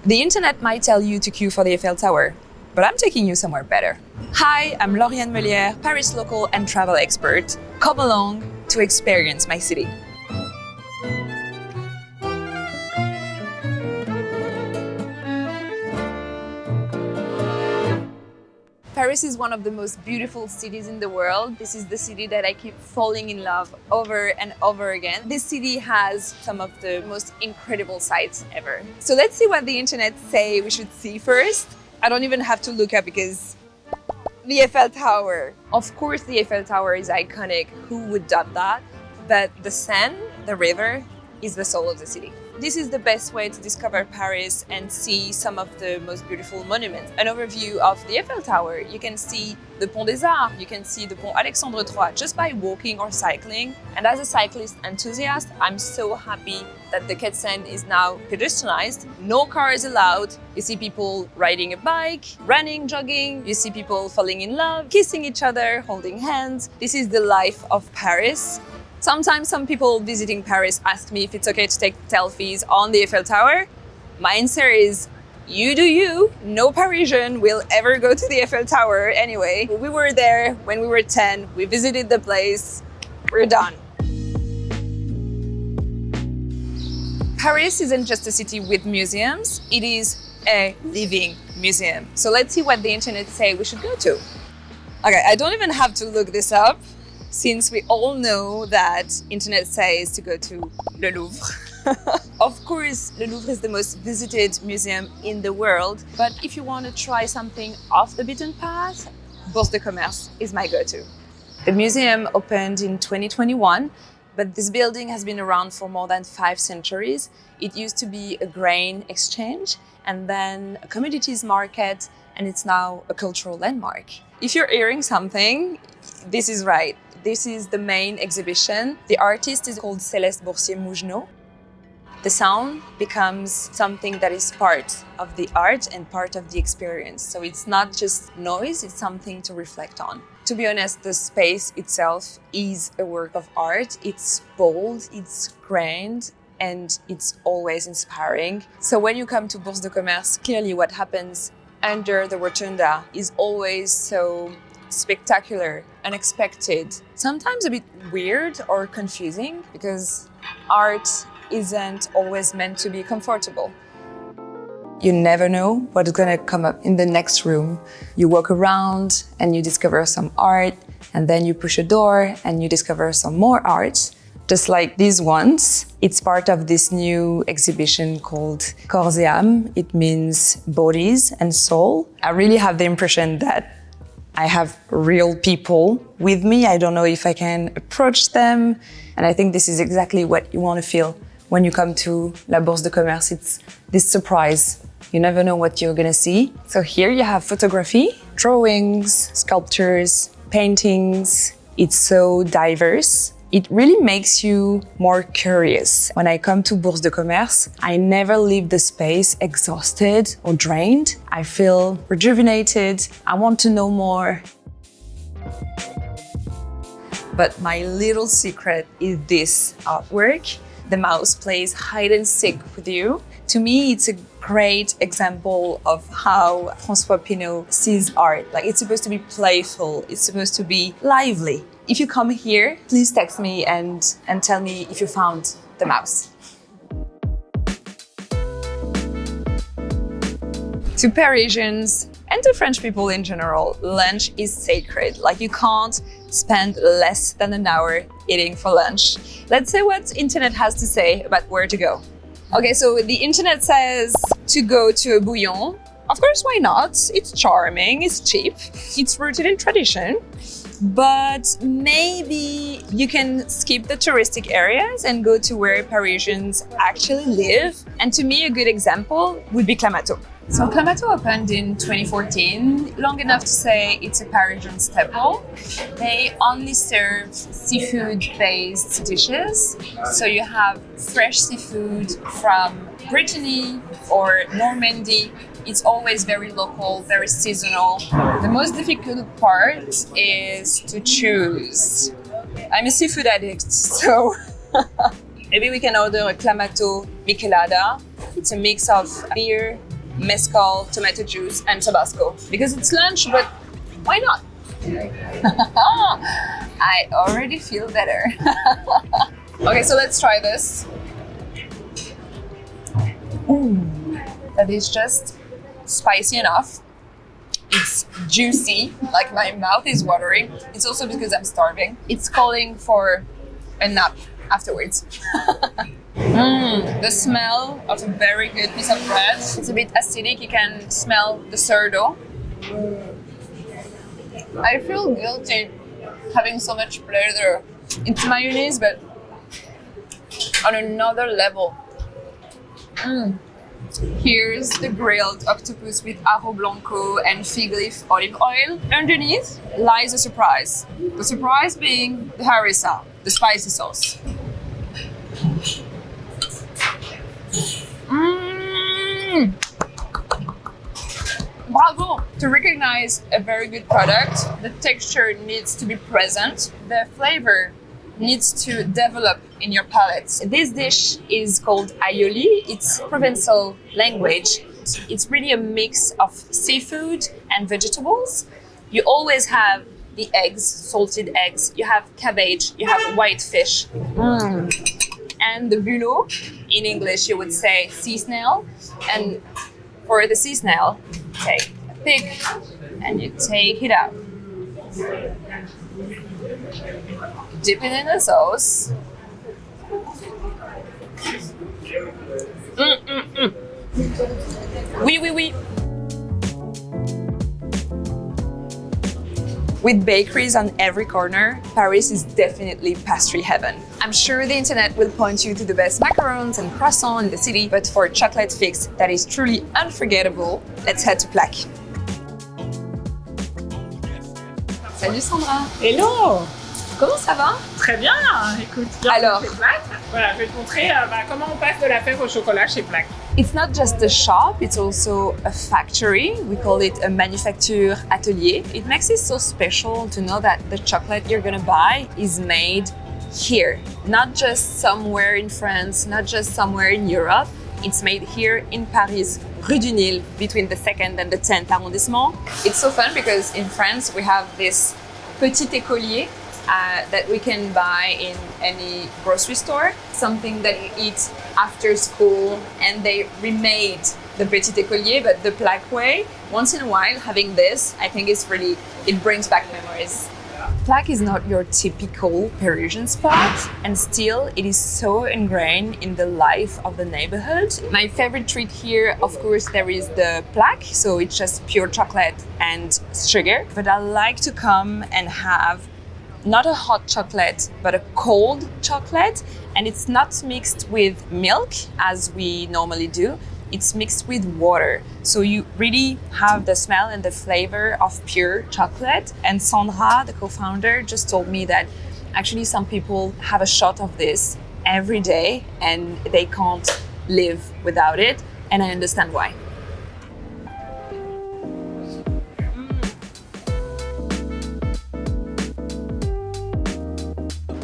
The internet might tell you to queue for the Eiffel Tower, but I'm taking you somewhere better. Hi, I'm Laurianne Melierre, Paris local and travel expert. Come along to experience my city. Paris is one of the most beautiful cities in the world. This is the city that I keep falling in love over and over again. This city has some of the most incredible sights ever. So let's see what the internet say we should see first. I don't even have to look up because the Eiffel Tower. Of course, the Eiffel Tower is iconic. Who would doubt that? But the Seine, the river, is the soul of the city. This is the best way to discover Paris and see some of the most beautiful monuments. An overview of the Eiffel Tower. You can see the Pont des Arts, you can see the Pont Alexandre III just by walking or cycling. And as a cyclist enthusiast, I'm so happy that the Quai de Seine is now pedestrianized. No cars allowed. You see people riding a bike, running, jogging. You see people falling in love, kissing each other, holding hands. This is the life of Paris. Sometimes some people visiting Paris ask me if it's okay to take selfies on the Eiffel Tower. My answer is, you do you. No Parisian will ever go to the Eiffel Tower anyway. We were there when we were 10. We visited the place. We're done. Paris isn't just a city with museums. It is a living museum. So let's see what the internet say we should go to. Okay, I don't even have to look this up, since we all know that internet says to go to Le Louvre. Of course, Le Louvre is the most visited museum in the world, but if you want to try something off the beaten path, Bourse de Commerce is my go-to. The museum opened in 2021, but this building has been around for more than 5 centuries. It used to be a grain exchange and then a commodities market, and it's now a cultural landmark. If you're hearing something, this is right. This is the main exhibition. The artist is called Céleste Boursier-Mougenot. The sound becomes something that is part of the art and part of the experience. So it's not just noise, it's something to reflect on. To be honest, the space itself is a work of art. It's bold, it's grand, and it's always inspiring. So when you come to Bourse de Commerce, clearly what happens under the rotunda is always so spectacular, unexpected, sometimes a bit weird or confusing, because art isn't always meant to be comfortable. You never know what's gonna come up in the next room. You walk around and you discover some art, and then you push a door and you discover some more art. Just like these ones, it's part of this new exhibition called Corps et âmes. It means bodies and soul. I really have the impression that I have real people with me. I don't know if I can approach them. And I think this is exactly what you want to feel when you come to La Bourse de Commerce. It's this surprise. You never know what you're gonna see. So here you have photography, drawings, sculptures, paintings. It's so diverse. It really makes you more curious. When I come to Bourse de Commerce, I never leave the space exhausted or drained. I feel rejuvenated. I want to know more. But my little secret is this artwork. The mouse plays hide and seek with you. To me, it's a great example of how François Pinault sees art. Like, it's supposed to be playful. It's supposed to be lively. If you come here, please text me and tell me if you found the mouse. To Parisians and to French people in general, lunch is sacred. Like, you can't spend less than an hour eating for lunch. Let's see what internet has to say about where to go. Okay, so the internet says to go to a bouillon. Of course, why not? It's charming, it's cheap, it's rooted in tradition. But maybe you can skip the touristic areas and go to where Parisians actually live. And to me, a good example would be Clamato. So Clamato opened in 2014, long enough to say it's a Parisian staple. They only serve seafood-based dishes. So you have fresh seafood from Brittany or Normandy. It's always very local, very seasonal. The most difficult part is to choose. I'm a seafood addict, so maybe we can order a Clamato Michelada. It's a mix of beer, mezcal, tomato juice, and Tabasco. Because it's lunch, but why not? I already feel better. Okay, so let's try this. Ooh, that is just spicy enough. It's juicy, like my mouth is watering. It's also because I'm starving. It's calling for a nap afterwards. The smell of a very good piece of bread. It's a bit acidic, you can smell the sourdough. I feel guilty having so much pleasure. It's mayonnaise, but on another level. Here's the grilled octopus with ajo blanco and fig leaf olive oil. Underneath lies a surprise. The surprise being the harissa, the spicy sauce. Bravo! To recognize a very good product, the texture needs to be present. The flavor needs to develop in your palate. This dish is called aioli. It's Provençal language. It's really a mix of seafood and vegetables. You always have the eggs, salted eggs. You have cabbage. You have white fish. And the bulot, in English you would say sea snail. And for the sea snail, take a pick and you take it out. Dip it in the sauce. Oui, oui, oui. With bakeries on every corner, Paris is definitely pastry heaven. I'm sure the internet will point you to the best macarons and croissants in the city, but for a chocolate fix that is truly unforgettable, let's head to Plaque. Salut Sandra. Hello. Comment ça va? Très bien. Écoute, bien Alors, chez Plaque. Voilà, je vais te montrer comment on passe de la fève au chocolat chez Plaque. It's not just a shop, it's also a factory. We call it a manufacture atelier. It makes it so special to know that the chocolate you're gonna buy is made here. Not just somewhere in France, not just somewhere in Europe. It's made here in Paris, Rue du Nil, between the 2nd and the 10th arrondissement. It's so fun because in France we have this petit écolier that we can buy in any grocery store, something that you eat after school, and they remade the petit écolier, but the Plaque way. Once in a while, having this, I think it brings back memories. Plaque is not your typical Parisian spot, and still it is so ingrained in the life of the neighborhood. My favorite treat here, of course, there is the Plaque, so it's just pure chocolate and sugar, but I like to come and have not a hot chocolate, but a cold chocolate. And it's not mixed with milk as we normally do. It's mixed with water. So you really have the smell and the flavor of pure chocolate. And Sandra, the co-founder, just told me that actually some people have a shot of this every day and they can't live without it. And I understand why.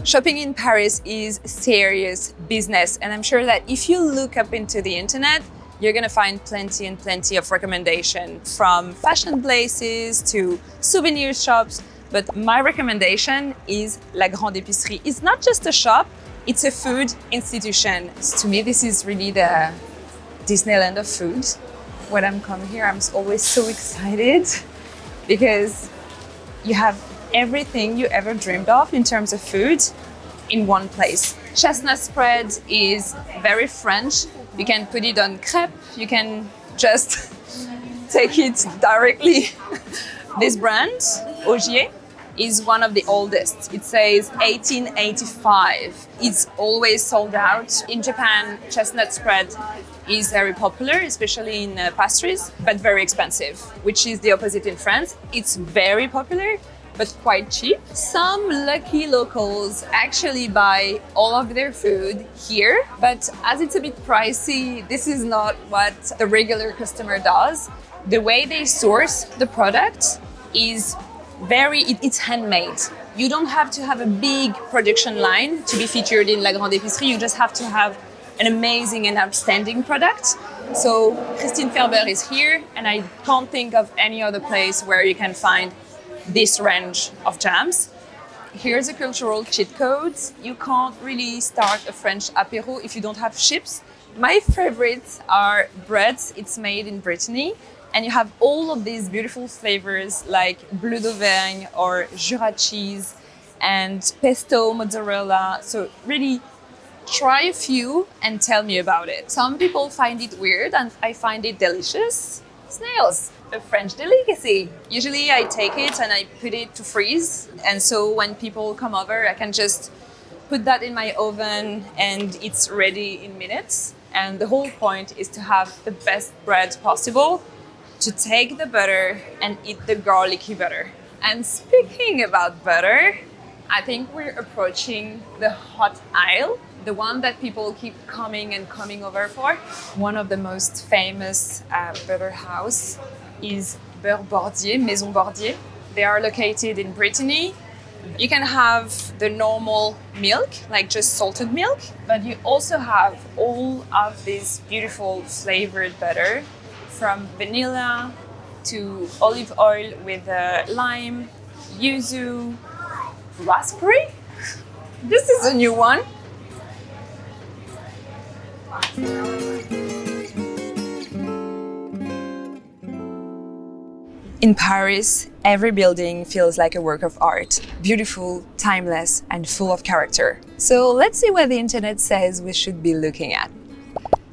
Shopping in Paris is serious business, and I'm sure that if you look up into the internet, you're gonna find plenty and plenty of recommendations, from fashion places to souvenir shops. But my recommendation is La Grande Épicerie. It's not just a shop, it's a food institution. To me, this is really the Disneyland of food. When I'm coming here, I'm always so excited because you have everything you ever dreamed of in terms of food in one place. Chestnut spread is very French. You can put it on crepe, you can just take it directly. This brand, Ogier, is one of the oldest. It says 1885. It's always sold out. In Japan, chestnut spread is very popular, especially in pastries, but very expensive, which is the opposite in France. It's very popular, but quite cheap. Some lucky locals actually buy all of their food here, but as it's a bit pricey, this is not what the regular customer does. The way they source the product is it's handmade. You don't have to have a big production line to be featured in La Grande Épicerie. You just have to have an amazing and outstanding product. So Christine Ferber is here, and I can't think of any other place where you can find this range of jams. Here's a cultural cheat code. You can't really start a French apéro if you don't have chips. My favorites are breads. It's made in Brittany. And you have all of these beautiful flavors like bleu d'Auvergne or Jura cheese and pesto mozzarella. So really try a few and tell me about it. Some people find it weird and I find it delicious. Snails, a French delicacy. Usually I take it and I put it to freeze. And so when people come over, I can just put that in my oven and it's ready in minutes. And the whole point is to have the best bread possible, to take the butter and eat the garlicky butter. And speaking about butter, I think we're approaching the hot aisle, the one that people keep coming over for. One of the most famous butter house is Beurre Bordier, Maison Bordier. They are located in Brittany. You can have the normal milk, like just salted milk, but you also have all of this beautiful flavored butter, from vanilla to olive oil with lime, yuzu, raspberry. This is a new one. In Paris, every building feels like a work of art, beautiful, timeless, and full of character. So let's see what the internet says we should be looking at.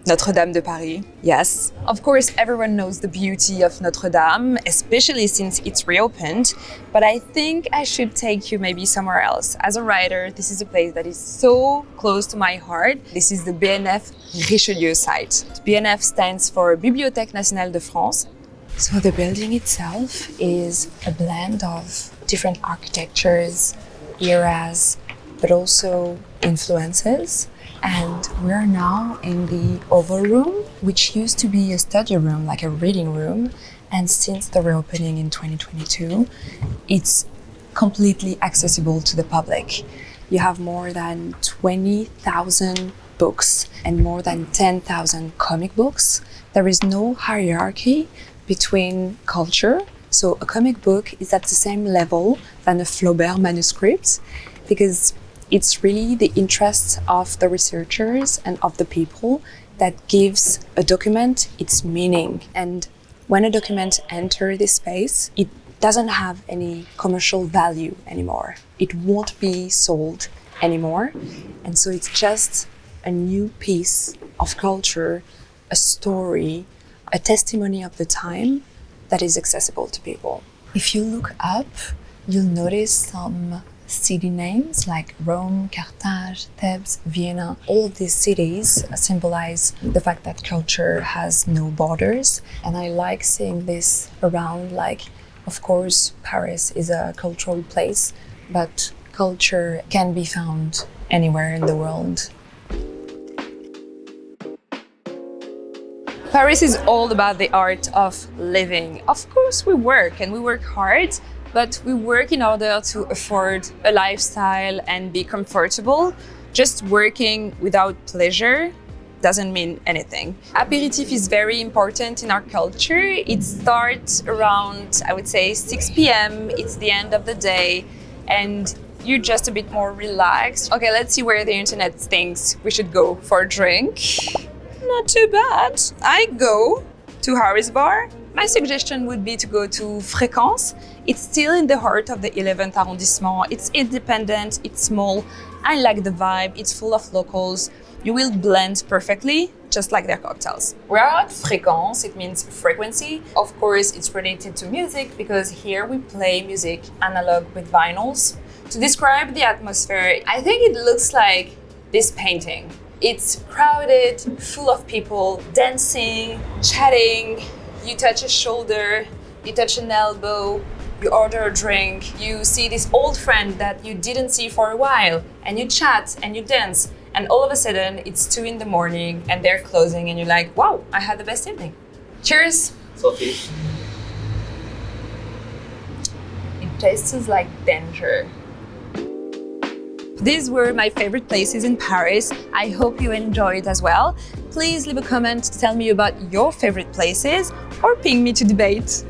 Notre-Dame de Paris, yes. Of course, everyone knows the beauty of Notre-Dame, especially since it's reopened, but I think I should take you maybe somewhere else. As a writer, this is a place that is so close to my heart. This is the BNF Richelieu site. BNF stands for Bibliothèque Nationale de France. So the building itself is a blend of different architectures, eras, but also influences. And we're now in the Oval Room, which used to be a study room, like a reading room. And since the reopening in 2022, it's completely accessible to the public. You have more than 20,000 books and more than 10,000 comic books. There is no hierarchy between culture. So a comic book is at the same level than a Flaubert manuscript, because it's really the interests of the researchers and of the people that gives a document its meaning. And when a document enters this space, it doesn't have any commercial value anymore. It won't be sold anymore. And so it's just a new piece of culture, a story, a testimony of the time that is accessible to people. If you look up, you'll notice some city names like Rome, Carthage, Thebes, Vienna. All of these cities symbolize the fact that culture has no borders. And I like seeing this around, like, of course, Paris is a cultural place, but culture can be found anywhere in the world. Paris is all about the art of living. Of course, we work and we work hard, but we work in order to afford a lifestyle and be comfortable. Just working without pleasure doesn't mean anything. Aperitif is very important in our culture. It starts around, I would say, 6 p.m. It's the end of the day and you're just a bit more relaxed. Okay, let's see where the internet thinks we should go for a drink. Not too bad. I go to Harry's Bar. My suggestion would be to go to Fréquence. It's still in the heart of the 11th arrondissement. It's independent, it's small. I like the vibe, it's full of locals. You will blend perfectly, just like their cocktails. We're at Fréquence, it means frequency. Of course, it's related to music because here we play music analog with vinyls. To describe the atmosphere, I think it looks like this painting. It's crowded, full of people dancing, chatting. You touch a shoulder, you touch an elbow, you order a drink, you see this old friend that you didn't see for a while, and you chat and you dance, and all of a sudden it's 2 a.m. and they're closing and you're like, wow, I had the best evening. Cheers! Sophie. It tastes like danger. These were my favorite places in Paris. I hope you enjoyed as well. Please leave a comment to tell me about your favorite places or ping me to debate.